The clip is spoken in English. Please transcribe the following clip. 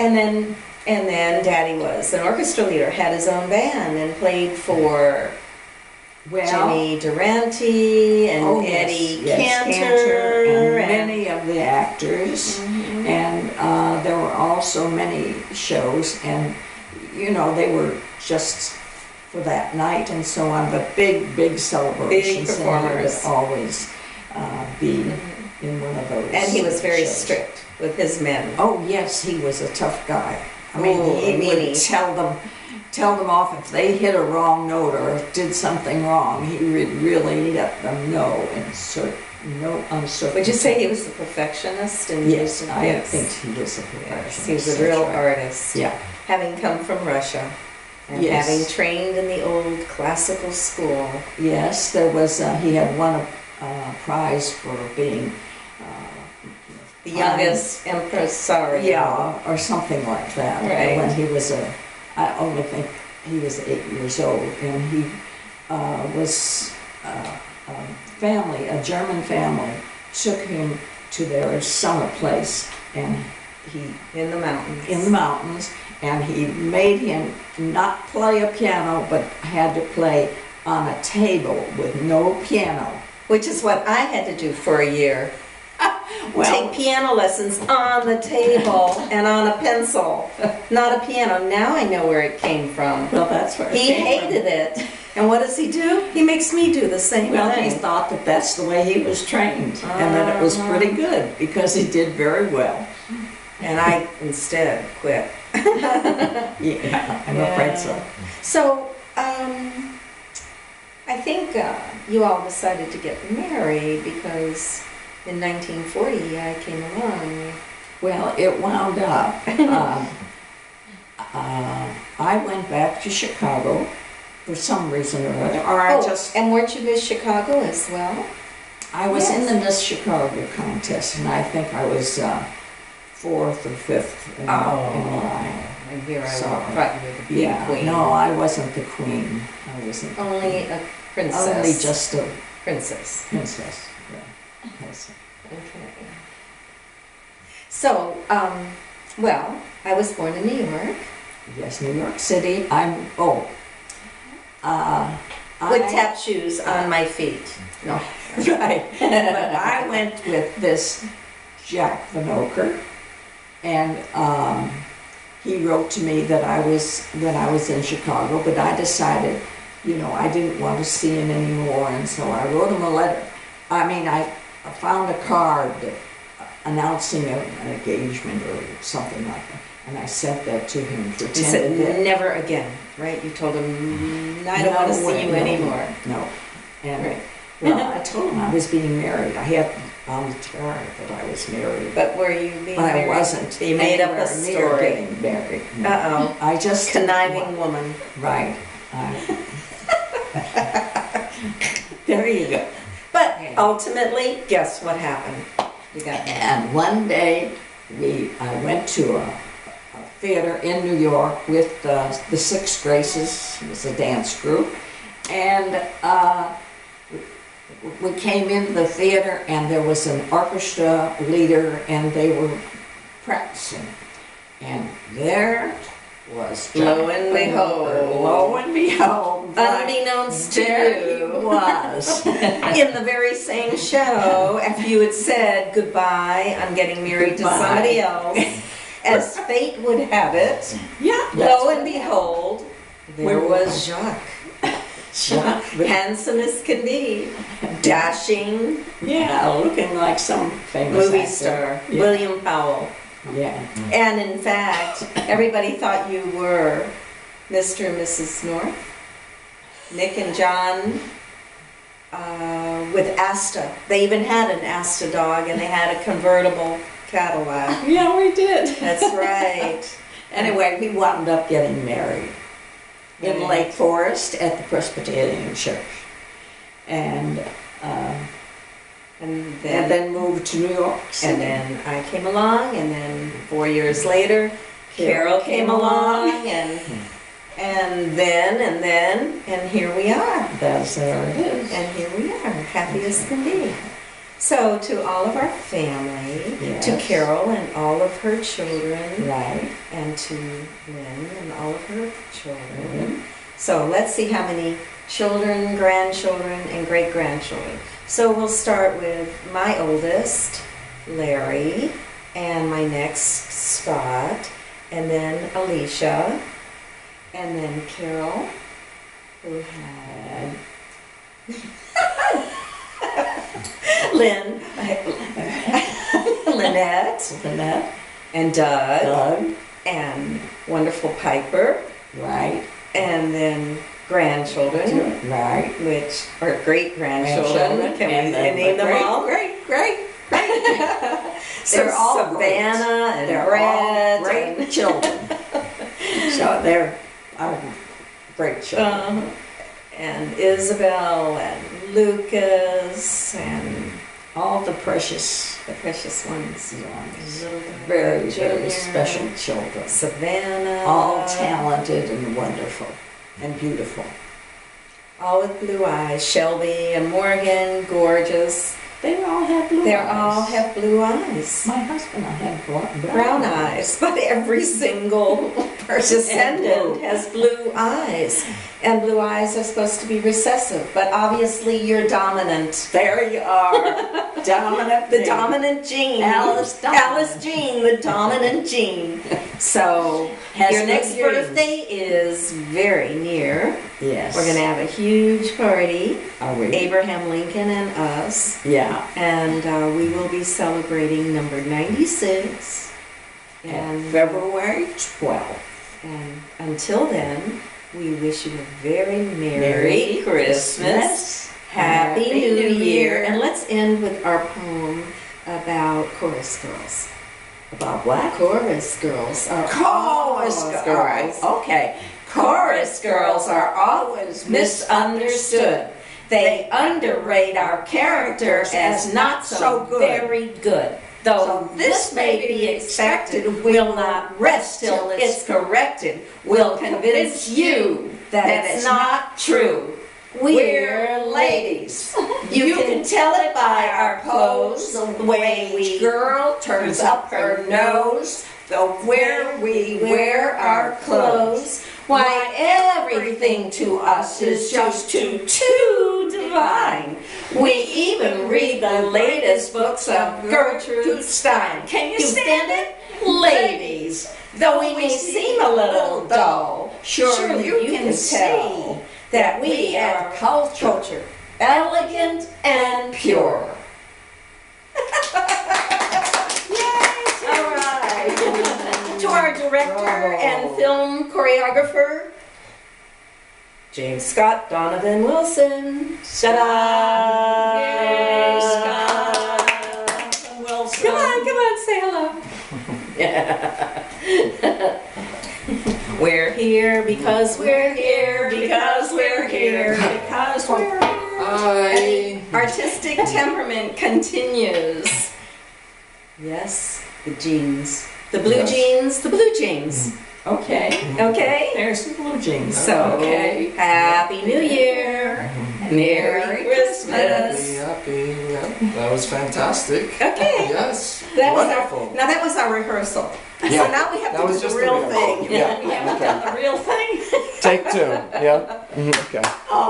And then Daddy was an orchestra leader, had his own band, and played for Jimmy Durante and Eddie Cantor and many of the actors. And there were also many shows, and you know, they were just for that night and so on, but big celebrations. Big performers. And he would always be in one of those. And he was very shows. strict with his men. Oh yes, he was a tough guy. I mean, he would tell them off if they hit a wrong note or did something wrong. He would really let them know in no uncertain. Would you say he was a perfectionist? Yes, I think he was a perfectionist. Yes, he was a real artist. Yeah. Having come from Russia and having trained in the old classical school. Yes, there was. He had won a prize for being the youngest impresario. Yeah, or something like that. Right. When he was I only think he was 8 years old, and he was a German family, took him to their summer place, and in the mountains, and he made him not play a piano, but had to play on a table with no piano. Which is what I had to do for a year. Take piano lessons on the table and on a pencil, not a piano. Now I know where it came from. Well, that's where he hated it. And what does he do? He makes me do the same thing. Well, he thought that that's the way he was trained, and that it was pretty good, because he did very well. And I instead quit. Yeah, I'm afraid so. So, I think you all decided to get married because in 1940 I came along. Well, it wound up. I went back to Chicago for some reason or other. And weren't you Miss Chicago as well? I was in the Miss Chicago contest, and I think I was 4th or 5th in line. And here I thought you were the big queen. No, I wasn't the queen. I wasn't. Only a princess. Only just a princess. Princess. Yeah. Okay. So, well, I was born in New York. Yes, New York City. With tap shoes on my feet. No, right. But I went with this Jack Van Oker, and he wrote to me that when I was in Chicago, but I decided, you know, I didn't want to see him anymore, and so I wrote him a letter. I mean, I found a card announcing an engagement or something like that, and I sent that to him. You said never again, right? You told him, I don't want to see you anymore. No. And well, I told him I was being married. I had on the card that I was married. But were you being married? I wasn't. You made up a story. Getting married. No. Uh-oh. I just conniving woman. Right. There you go. But ultimately, guess what happened? You got married. And one day, I went to a theater in New York with the Six Graces. It was a dance group, and we came into the theater, and there was an orchestra leader, and they were practicing, and there was lo and behold, unbeknownst to you, he was in the very same show. After you had said goodbye, I'm getting married to somebody else, as fate would have it. Yeah. Lo and behold, there was Jacques. Handsome as can be, dashing, looking like some famous movie actor. star, William Powell. Yeah. And in fact, everybody thought you were Mr. and Mrs. North. Nick and John with Asta. They even had an Asta dog, and they had a convertible Cadillac. Yeah, we did. That's right. Anyway, we wound up getting married in Lake Forest at the Presbyterian Church, and then moved to New York City. And then I came along, and then 4 years later, Carol came along, and then, and here we are. That's how it is. And here we are, happy as can be. So to all of our family, Yes. to Carol and all of her children, Right. and to Lynn and all of her children. So let's see how many children, grandchildren, and great-grandchildren. So we'll start with my oldest, Larry, and my next, Scott, and then Alicia, and then Carol, who had Lynn, Lynette, and Doug, and wonderful Piper, Right. and then grandchildren, Right. which are great-grandchildren. Can we name them all? Great. So They're all Savannah and They're Brett all great and children. So they're great children. and Isabel and Lucas and All the precious, the precious ones. Little very, Junior, very special children. Savannah. All talented and wonderful and beautiful. All with blue eyes. Shelby and Morgan, gorgeous. They all have blue They eyes. all have blue eyes. My husband, I had Brown eyes, but every single descendant has blue eyes. And blue eyes are supposed to be recessive, but obviously you're dominant. There you are. Dominant. The dominant gene. Alice dominant. Alice Jean, the dominant gene. So Has your good next genes. birthday is very near. Yes. We're going to have a huge party, Are we? Abraham Lincoln and us. Yeah. And we will be celebrating number 96. And February 12th. And until then, we wish you a very Merry Merry Christmas, Happy New Year, and let's end with our poem about chorus girls. About what? Chorus girls are Chorus always girls. All right. Okay. Chorus girls are always misunderstood. They underrate our character as not so good. very good. Though this may be expected, we'll not rest till it's corrected. We'll convince you that it's not true. We're ladies. You can tell it by our pose, the way each girl turns up her nose, the where we wear our clothes. Why, everything to us is just too divine. We even read the latest books of Gertrude Stein. Can you stand it? Ladies, though we may seem a little dull, surely you can see that we are culture, elegant and pure. All right. To our director and film choreographer, James Scott, Donovan Wilson. Ta-da! Yay, Scott Wilson. Come on, say hello. We're here because we're here, because we're here, because we're here. Hi. Artistic temperament continues. Yes, the jeans. The blue Yes. jeans, the blue jeans. Okay. Okay? There's some blue jeans. So, Okay. Happy New Year. Merry Christmas. Happy. Yeah, that was fantastic. Okay. Yes. That was Wonderful. now that was our rehearsal. Yeah. So now we have That to was do just the the real rehearsal. thing. Yeah. We haven't Okay. done the real thing. Take two. Yeah. Okay. Oh.